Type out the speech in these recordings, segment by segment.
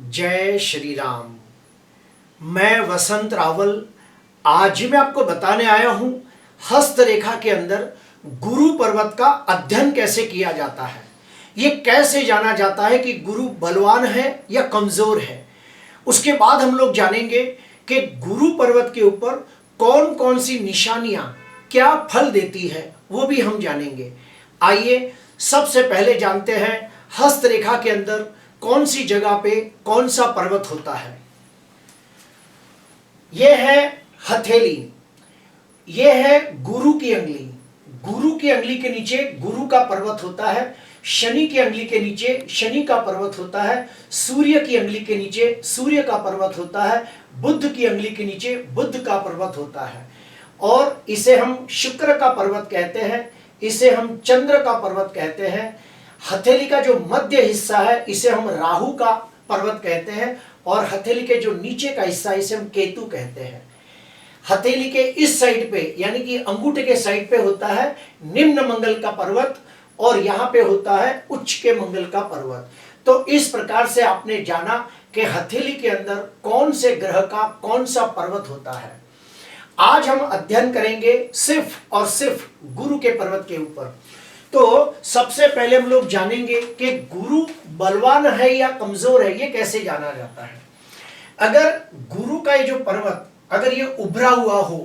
जय श्री राम। मैं वसंत रावल आज मैं आपको बताने आया हूं हस्तरेखा के अंदर गुरु पर्वत का अध्ययन कैसे किया जाता है। ये कैसे जाना जाता है कि गुरु बलवान है या कमजोर है। उसके बाद हम लोग जानेंगे कि गुरु पर्वत के ऊपर कौन कौन सी निशानियां क्या फल देती है, वो भी हम जानेंगे। आइए सबसे पहले जानते हैं हस्तरेखा के अंदर कौन सी जगह पे कौन सा पर्वत होता है। यह है हथेली, यह है गुरु की अंगुली। गुरु की अंगुली के नीचे गुरु का पर्वत होता है। शनि की अंगुली के नीचे शनि का पर्वत होता है। सूर्य की अंगुली के नीचे सूर्य का पर्वत होता है। बुध की अंगुली के नीचे बुध का पर्वत होता है। और इसे हम शुक्र का पर्वत कहते हैं, इसे हम चंद्र का पर्वत कहते हैं। हथेली का जो मध्य हिस्सा है इसे हम राहु का पर्वत कहते हैं और हथेली के जो नीचे का हिस्सा इसे हम केतु कहते हैं। हथेली के इस साइड पे यानी कि अंगूठे के साइड पे होता है निम्न मंगल का पर्वत और यहां पे होता है उच्च के मंगल का पर्वत। तो इस प्रकार से आपने जाना कि हथेली के अंदर कौन से ग्रह का कौन सा पर्वत होता है। आज हम अध्ययन करेंगे सिर्फ और सिर्फ गुरु के पर्वत के ऊपर। तो सबसे पहले हम लोग जानेंगे कि गुरु बलवान है या कमजोर है, ये कैसे जाना जाता है। अगर गुरु का ये जो पर्वत अगर ये उभरा हुआ हो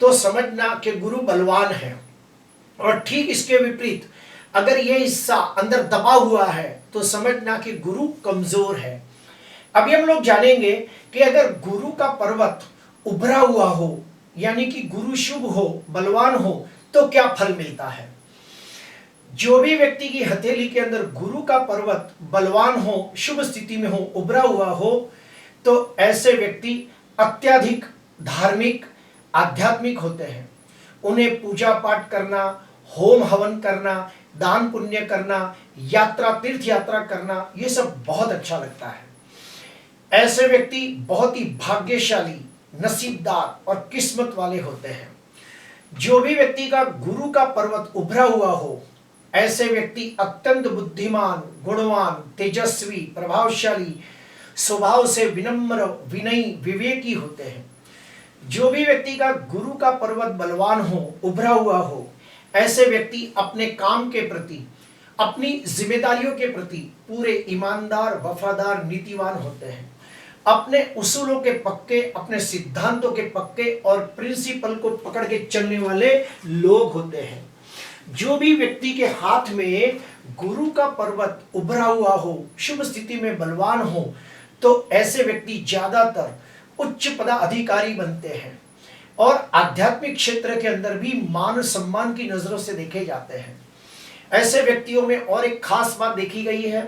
तो समझना कि गुरु बलवान है, और ठीक इसके विपरीत अगर ये हिस्सा अंदर दबा हुआ है तो समझना कि गुरु कमजोर है। अभी हम लोग जानेंगे कि अगर गुरु का पर्वत उभरा हुआ हो यानी कि गुरु शुभ हो, बलवान हो, तो क्या फल मिलता है। जो भी व्यक्ति की हथेली के अंदर गुरु का पर्वत बलवान हो, शुभ स्थिति में हो, उभरा हुआ हो, तो ऐसे व्यक्ति अत्यधिक धार्मिक आध्यात्मिक होते हैं। उन्हें पूजा पाठ करना, होम हवन करना, दान पुण्य करना, यात्रा तीर्थ यात्रा करना, ये सब बहुत अच्छा लगता है। ऐसे व्यक्ति बहुत ही भाग्यशाली, नसीबदार और किस्मत वाले होते हैं। जो भी व्यक्ति का गुरु का पर्वत उभरा हुआ हो, ऐसे व्यक्ति अत्यंत बुद्धिमान, गुणवान, तेजस्वी, प्रभावशाली, स्वभाव से विनम्र, विनयी, विवेकी होते हैं। जो भी व्यक्ति का गुरु का पर्वत बलवान हो, उभरा हुआ हो, ऐसे व्यक्ति अपने काम के प्रति, अपनी जिम्मेदारियों के प्रति पूरे ईमानदार, वफादार, नीतिवान होते हैं। अपने उसूलों के पक्के, अपने सिद्धांतों के पक्के और प्रिंसिपल को पकड़ के चलने वाले लोग होते हैं। जो भी व्यक्ति के हाथ में गुरु का पर्वत उभरा हुआ हो, शुभ स्थिति में बलवान हो, तो ऐसे व्यक्ति ज्यादातर उच्च पदाधिकारी बनते हैं और आध्यात्मिक क्षेत्र के अंदर भी मान सम्मान की नजरों से देखे जाते हैं। ऐसे व्यक्तियों में और एक खास बात देखी गई है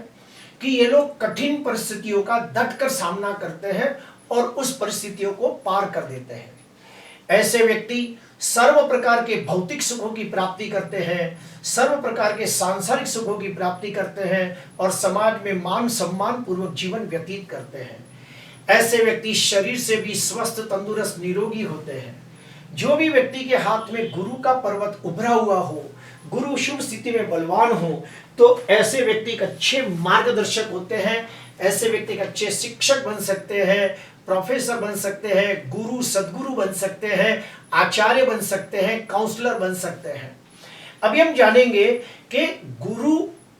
कि ये लोग कठिन परिस्थितियों का डटकर सामना करते हैं और उस परिस्थितियों को पार कर देते हैं। ऐसे व्यक्ति सर्व प्रकार के भौतिक सुखों की प्राप्ति करते हैं, सर्व प्रकार के सांसारिक सुखों की प्राप्ति करते हैं और समाज में मान सम्मान पूर्वक जीवन व्यतीत करते हैं। ऐसे व्यक्ति शरीर से भी स्वस्थ, तंदुरुस्त, निरोगी होते हैं। जो भी व्यक्ति के हाथ में गुरु का पर्वत उभरा हुआ हो, गुरु शुभ स्थिति में बलवान हो, तो ऐसे व्यक्ति एक अच्छे मार्गदर्शक होते हैं। ऐसे व्यक्ति एक अच्छे शिक्षक बन सकते हैं, प्रोफेसर बन सकते हैं, गुरु सदगुरु बन सकते हैं, आचार्य बन सकते हैं, काउंसलर बन सकते हैं। अभी हम जानेंगे कि गुरु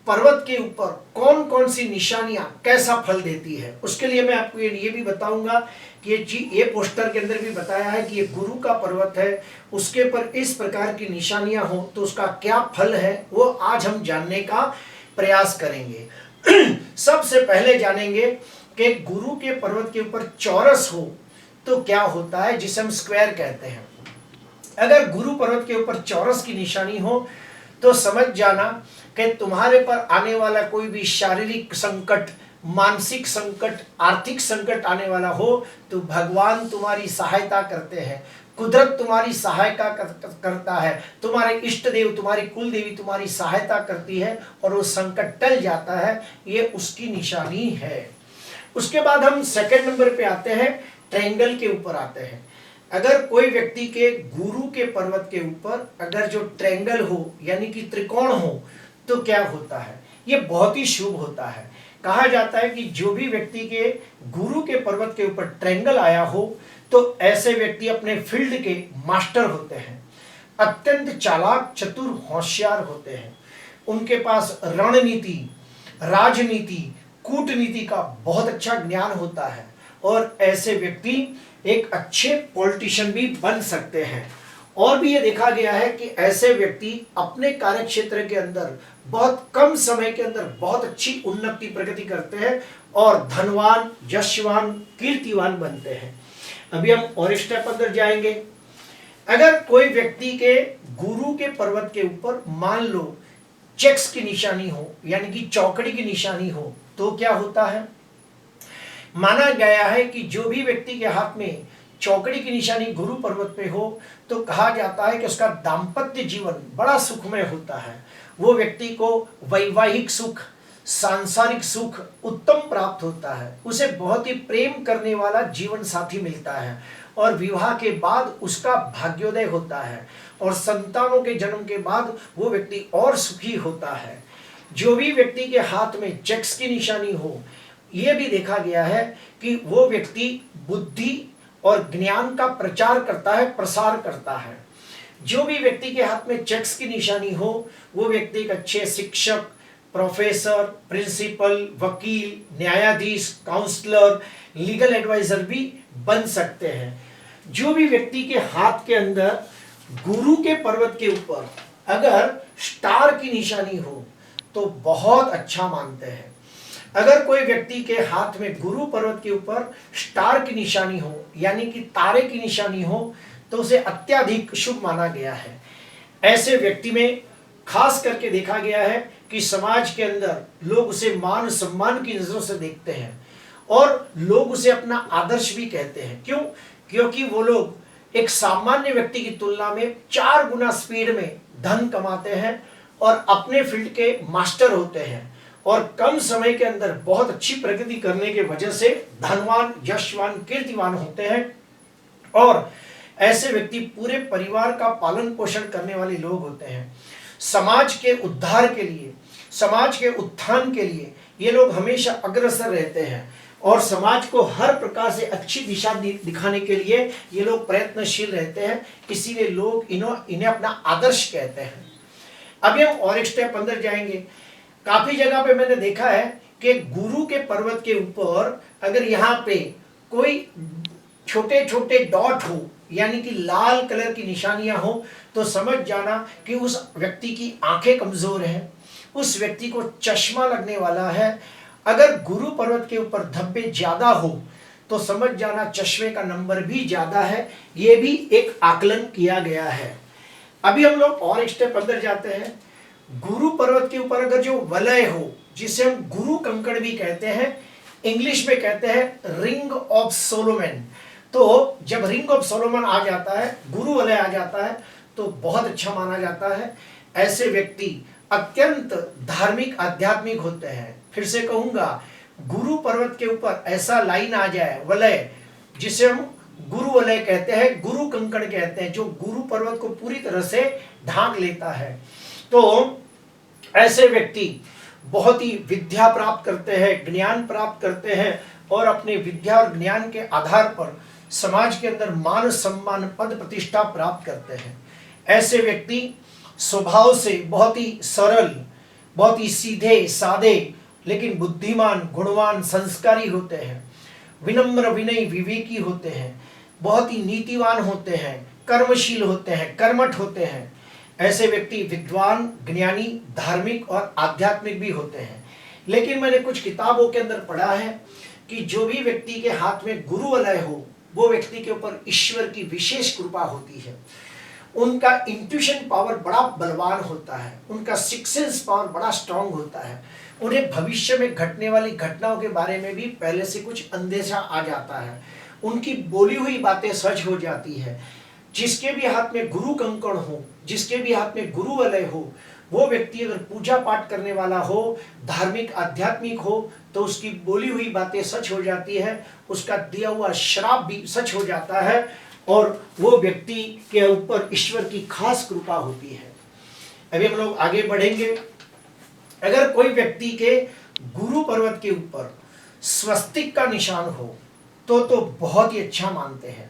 पर्वत के ऊपर कौन कौन सी निशानियां कैसा फल देती है। उसके लिए मैं आपको ये भी बताऊंगा कि ये पोस्टर के अंदर भी बताया है कि ये गुरु का पर्वत है, उसके ऊपर इस प्रकार की निशानियां हो तो उसका क्या फल है, वो आज हम जानने का प्रयास करेंगे। सबसे पहले जानेंगे कि गुरु के पर्वत के ऊपर चौरस हो तो क्या होता है, जिसे हम स्क्वायर कहते हैं। अगर गुरु पर्वत के ऊपर चौरस की निशानी हो तो समझ जाना कि तुम्हारे पर आने वाला कोई भी शारीरिक संकट, मानसिक संकट, आर्थिक संकट आने वाला हो तो भगवान तुम्हारी सहायता करते हैं, कुदरत तुम्हारी सहायता करता है, तुम्हारे इष्ट देव, तुम्हारी कुल देवी तुम्हारी सहायता करती है और वो संकट टल जाता है। ये उसकी निशानी है। उसके बाद हम सेकंड नंबर पे आते हैं, ट्रायंगल के ऊपर आते हैं। अगर कोई व्यक्ति के गुरु के पर्वत के ऊपर अगर जो ट्रायंगल हो यानी कि त्रिकोण हो तो क्या होता है, ये बहुत ही शुभ होता है। कहा जाता है कि जो भी व्यक्ति के गुरु के पर्वत के ऊपर ट्रायंगल आया हो तो ऐसे व्यक्ति अपने फील्ड के मास्टर होते हैं, अत्यंत चालाक, चतुर, होशियार होते हैं। उनके पास रणनीति, राजनीति, कूटनीति का बहुत अच्छा ज्ञान होता है और ऐसे व्यक्ति एक अच्छे पॉलिटिशियन भी बन सकते हैं। और भी ये देखा गया है कि ऐसे व्यक्ति अपने कार्य क्षेत्र के अंदर बहुत कम समय के अंदर बहुत अच्छी उन्नति, प्रगति करते हैं और धनवान, यशवान, कीर्तिवान बनते हैं। अभी हम और स्टेप अंदर जाएंगे। अगर कोई व्यक्ति के गुरु के पर्वत के ऊपर मान लो चेक्स की निशानी हो, यानी कि चौकड़ी की निशानी हो, तो क्या होता है? माना गया है कि जो भी व्यक्ति के हाथ में चौकड़ी की निशानी गुरु पर्वत पे हो तो कहा जाता है कि उसका दाम्पत्य जीवन बड़ा सुखमय होता है। वो व्यक्ति को वैवाहिक सुख, सांसारिक सुख उत्तम प्राप्त होता है। उसे बहुत ही प्रेम करने वाला जीवन साथी मिलता है और विवाह के बाद उसका भाग्योदय होता है और संतानों के जन्म के बाद वो व्यक्ति और सुखी होता है। जो भी व्यक्ति के हाथ में चेक्स की निशानी हो, ये भी देखा गया है कि वो व्यक्ति बुद्धि और ज्ञान का प्रचार करता है, प्रसार करता है। जो भी व्यक्ति के हाथ में चेक्स की निशानी हो वो व्यक्ति एक अच्छे शिक्षक, प्रोफेसर, प्रिंसिपल, वकील, न्यायाधीश, काउंसलर, लीगल एडवाइजर भी बन सकते हैं। जो भी व्यक्ति के हाथ के अंदर गुरु के पर्वत के ऊपर अगर स्टार की निशानी हो तो बहुत अच्छा मानते हैं। अगर कोई व्यक्ति के हाथ में गुरु पर्वत के ऊपर स्टार की निशानी हो, यानी कि तारे की निशानी हो, तो उसे अत्यधिक शुभ माना गया है। ऐसे व्यक्ति में खास करके देखा गया है कि समाज के अंदर लोग उसे मान सम्मान की नजरों से देखते हैं और लोग उसे अपना आदर्श भी कहते हैं। क्यों? क्योंकि वो लोग एक सामान्य व्यक्ति की तुलना में 4 गुना स्पीड में धन कमाते हैं और अपने फील्ड के मास्टर होते हैं और कम समय के अंदर बहुत अच्छी प्रगति करने के वजह से धनवान, यशवान, कीर्तिवान होते हैं। और ऐसे व्यक्ति पूरे परिवार का पालन पोषण करने वाले लोग होते हैं। समाज के उद्धार के लिए, समाज के उत्थान के लिए ये लोग हमेशा अग्रसर रहते हैं और समाज को हर प्रकार से अच्छी दिशा दिखाने के लिए ये लोग प्रयत्नशील रहते हैं। इसीलिए लोग इन्हें अपना आदर्श कहते हैं। अभी हम और एक स्टेप अंदर जाएंगे। काफी जगह पे मैंने देखा है कि गुरु के पर्वत के ऊपर अगर यहाँ पे कोई छोटे छोटे डॉट हो, यानी कि लाल कलर की निशानियां हो, तो समझ जाना कि उस व्यक्ति की आंखें कमजोर हैं, उस व्यक्ति को चश्मा लगने वाला है। अगर गुरु पर्वत के ऊपर धब्बे ज्यादा हो तो समझ जाना चश्मे का नंबर भी ज्यादा है। ये भी एक आकलन किया गया है। अभी हम लोग और एक स्टेप अंदर जाते हैं। गुरु पर्वत के ऊपर अगर जो वलय हो, जिसे हम गुरु कंकड़ भी कहते हैं, इंग्लिश में कहते हैं रिंग ऑफ सोलोमन, तो जब रिंग ऑफ सोलोमन आ जाता है, गुरु वलय आ जाता है, तो बहुत अच्छा माना जाता है। ऐसे व्यक्ति अत्यंत धार्मिक, आध्यात्मिक होते हैं। फिर से कहूंगा, गुरु पर्वत के ऊपर ऐसा लाइन आ जाए, वलय, जिसे हम गुरु वलय कहते हैं, गुरु कंकड़ कहते हैं, जो गुरु पर्वत को पूरी तरह से ढांक लेता है, तो ऐसे व्यक्ति बहुत ही विद्या प्राप्त करते हैं, ज्ञान प्राप्त करते हैं और अपने विद्या और ज्ञान के आधार पर समाज के अंदर मान सम्मान, पद प्रतिष्ठा प्राप्त करते हैं। ऐसे व्यक्ति स्वभाव से बहुत ही सरल, बहुत ही सीधे साधे, लेकिन बुद्धिमान, गुणवान, संस्कारी होते हैं। विनम्र, विनयी, विवेकी होते हैं, बहुत ही नीतिवान होते हैं, कर्मशील होते हैं, कर्मठ होते हैं। ऐसे व्यक्ति विद्वान, ज्ञानी, धार्मिक और आध्यात्मिक भी होते हैं। लेकिन मैंने कुछ किताबों के अंदर पढ़ा है कि जो भी व्यक्ति के हाथ में गुरु वलय हो, वो व्यक्ति के ऊपर ईश्वर की विशेष कृपा होती है। उनका इंट्यूशन पावर बड़ा बलवान होता है, उनका सिक्स सेंस पावर बड़ा स्ट्रांग होता है। उन्हें भविष्य में घटने वाली घटनाओं के बारे में भी पहले से कुछ अंदेशा आ जाता है। उनकी बोली हुई बातें सच हो जाती है। जिसके भी हाथ में गुरु कंकड़ हो, जिसके भी हाथ में गुरु वलय हो, वो व्यक्ति अगर पूजा पाठ करने वाला हो, धार्मिक, आध्यात्मिक हो, तो उसकी बोली हुई बातें सच हो जाती है, उसका दिया हुआ श्राप भी सच हो जाता है और वो व्यक्ति के ऊपर ईश्वर की खास कृपा होती है। अभी हम लोग आगे बढ़ेंगे। अगर कोई व्यक्ति के गुरु पर्वत के ऊपर स्वस्तिक का निशान हो तो बहुत ही अच्छा मानते हैं।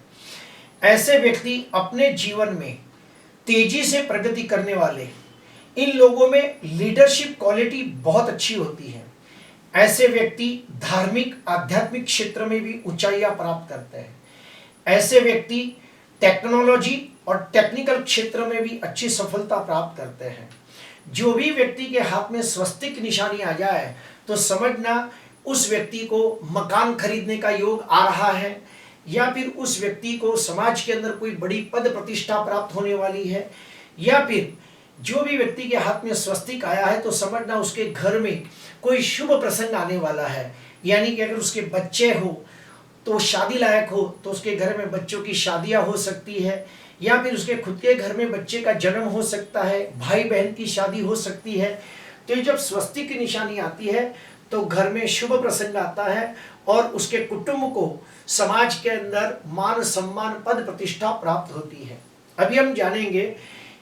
ऐसे व्यक्ति अपने जीवन में तेजी से प्रगति करने वाले, इन लोगों में लीडरशिप क्वालिटी बहुत अच्छी होती है। ऐसे व्यक्ति धार्मिक आध्यात्मिक क्षेत्र में भी ऊंचाइयां प्राप्त करते हैं। ऐसे व्यक्ति टेक्नोलॉजी और टेक्निकल क्षेत्र में भी अच्छी सफलता प्राप्त करते हैं। जो भी व्यक्ति के हाथ में स्वस्तिक निशानी आ जाए तो समझना उस व्यक्ति को मकान खरीदने का योग आ रहा है, या फिर उस व्यक्ति को समाज के अंदर कोई बड़ी पद प्रतिष्ठा प्राप्त होने वाली है, या फिर जो भी व्यक्ति के हाथ में स्वस्तिक आया है तो समझना उसके घर में कोई शुभ प्रसंग आने वाला है। यानी कि अगर उसके बच्चे हो तो शादी लायक हो तो उसके घर में बच्चों की शादियां हो सकती है, या फिर उसके खुद के घर में बच्चे का जन्म हो सकता है, भाई बहन की शादी हो सकती है। तो जब स्वस्तिक की निशानी आती है तो घर में शुभ प्रसंग आता है और उसके कुटुंब को समाज के अंदर मान सम्मान पद प्रतिष्ठा प्राप्त होती है। अभी हम जानेंगे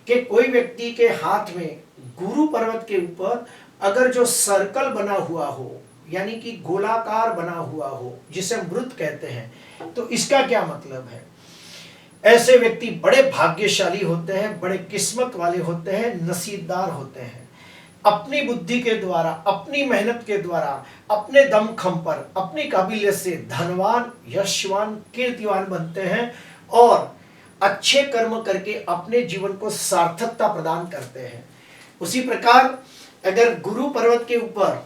कि कोई व्यक्ति के हाथ में गुरु पर्वत के ऊपर अगर जो सर्कल बना हुआ हो, यानी कि गोलाकार बना हुआ हो, जिसे हम वृत्त कहते हैं, तो इसका क्या मतलब है। ऐसे व्यक्ति बड़े भाग्यशाली होते हैं, बड़े किस्मत वाले होते हैं, नसीबदार होते हैं। अपनी बुद्धि के द्वारा, अपनी मेहनत के द्वारा, अपने दमखम पर, अपनी काबिलियत से धनवान, यशवान, कीर्तिवान बनते हैं और अच्छे कर्म करके अपने जीवन को सार्थकता प्रदान करते हैं। उसी प्रकार अगर गुरु पर्वत के ऊपर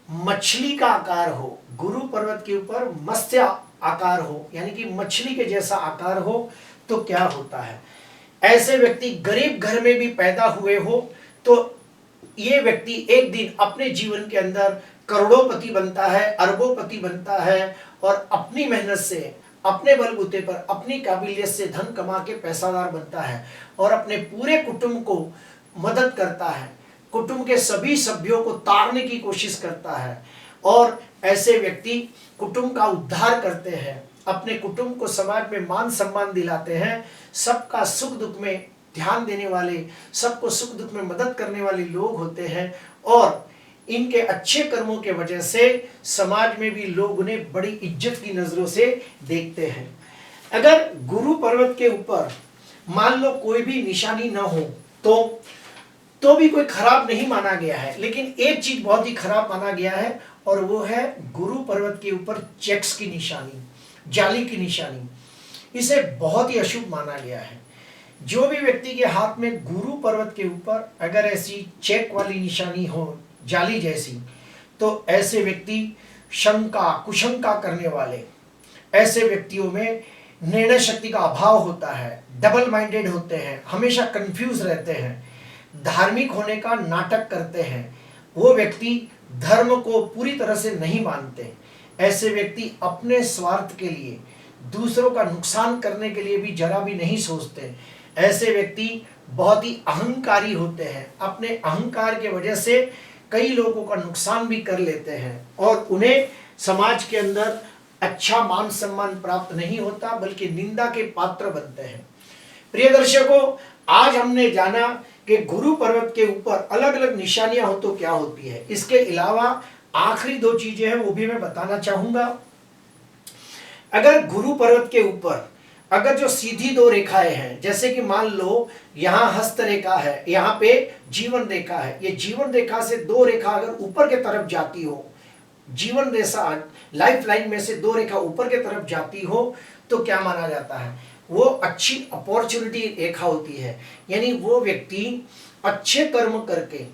मछली का आकार हो, गुरु पर्वत के ऊपर मत्स्य आकार हो, यानी कि मछली के जैसा आकार हो, तो क्या होता है। ऐसे व्यक्ति गरीब घर में भी पैदा हुए हो तो ये व्यक्ति एक दिन अपने जीवन के अंदर करोड़ोंपति बनता है, अरबोंपति बनता है और अपनी मेहनत से, अपने बलबूते पर, अपनी काबिलियत से धन कमा के पैसादार बनता है और अपने पूरे कुटुंब को मदद करता है, कुटुंब के सभी सभ्यों को तारने की कोशिश करता है और ऐसे व्यक्ति कुटुंब का उद्धार करते हैं, अपने कुटुंब को समाज में मान सम्मान दिलाते हैं, सबका सुख दुख में ध्यान देने वाले, सबको सुख दुख में मदद करने वाले लोग होते हैं और इनके अच्छे कर्मों के वजह से समाज में भी लोग उन्हें बड़ी इज्जत की नजरों से देखते हैं। अगर गुरु पर्वत के ऊपर मान लो कोई भी निशानी ना हो तो भी कोई खराब नहीं माना गया है, लेकिन एक चीज बहुत ही खराब माना गया है और वो है गुरु पर्वत के ऊपर चेक्स की निशानी, जाली की निशानी। इसे बहुत ही अशुभ माना गया है। जो भी व्यक्ति के हाथ में गुरु पर्वत के ऊपर अगर ऐसी चेक वाली निशानी हो, जाली जैसी, तो ऐसे व्यक्ति शंका कुशंका करने वाले, ऐसे व्यक्तियों में निर्णय शक्ति का अभाव होता है, डबल माइंडेड होते हैं, हमेशा कंफ्यूज रहते हैं, धार्मिक होने का नाटक करते हैं, वो व्यक्ति धर्म को पूरी तरह से नहीं मानते। ऐसे व्यक्ति अपने स्वार्थ के लिए, दूसरों का नुकसान करने के लिए भी जरा भी नहीं सोचते। ऐसे व्यक्ति बहुत ही अहंकारी होते हैं, अपने अहंकार के वजह से कई लोगों का नुकसान भी कर लेते हैं और उन्हें समाज के अंदर अच्छा मान सम्मान प्राप्त नहीं होता बल्कि निंदा के पात्र बनते हैं। प्रिय दर्शकों, आज हमने जाना कि गुरु पर्वत के ऊपर अलग अलग निशानियां हो तो क्या होती है। इसके अलावा आखिरी दो चीजें हैं वो भी मैं बताना चाहूंगा। अगर गुरु पर्वत के ऊपर अगर जो सीधी दो रेखाएं हैं, जैसे कि मान लो यहाँ हस्त रेखा है, यहाँ पे जीवन रेखा है, ये जीवन रेखा से दो रेखा अगर ऊपर के तरफ जाती हो, जीवन रेखा लाइफ लाइन में से दो रेखा ऊपर के तरफ जाती हो तो क्या माना जाता है, वो अच्छी अपॉर्चुनिटी रेखा होती है। यानी वो व्यक्ति अच्छे कर्म करके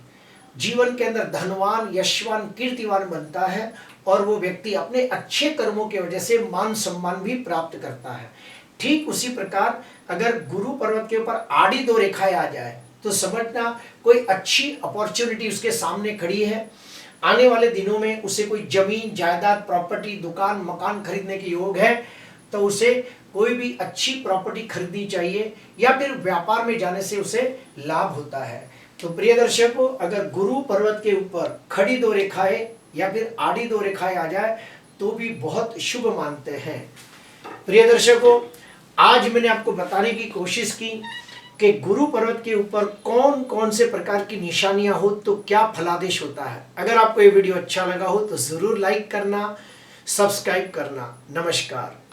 जीवन के अंदर धनवान, यशवान, कीर्तिवान बनता है और वो व्यक्ति अपने अच्छे कर्मों की वजह से मान सम्मान भी प्राप्त करता है। ठीक उसी प्रकार अगर गुरु पर्वत के ऊपर आड़ी दो रेखाएं आ जाए तो समझना कोई अच्छी अपॉर्चुनिटी उसके सामने खड़ी है। आने वाले दिनों में उसे कोई जमीन, जायदाद, प्रॉपर्टी, दुकान, मकान खरीदने के योग है तो उसे कोई भी अच्छी प्रॉपर्टी खरीदनी चाहिए या फिर व्यापार में जाने से उसे लाभ होता है। तो प्रिय दर्शकों, अगर गुरु पर्वत के ऊपर खड़ी दो रेखाएं या फिर आड़ी दो रेखाएं आ जाए तो भी बहुत शुभ मानते हैं। प्रिय दर्शकों, आज मैंने आपको बताने की कोशिश की कि गुरु पर्वत के ऊपर कौन कौन से प्रकार की निशानियां हो तो क्या फलादेश होता है। अगर आपको ये वीडियो अच्छा लगा हो तो ज़रूर लाइक करना, सब्सक्राइब करना। नमस्कार।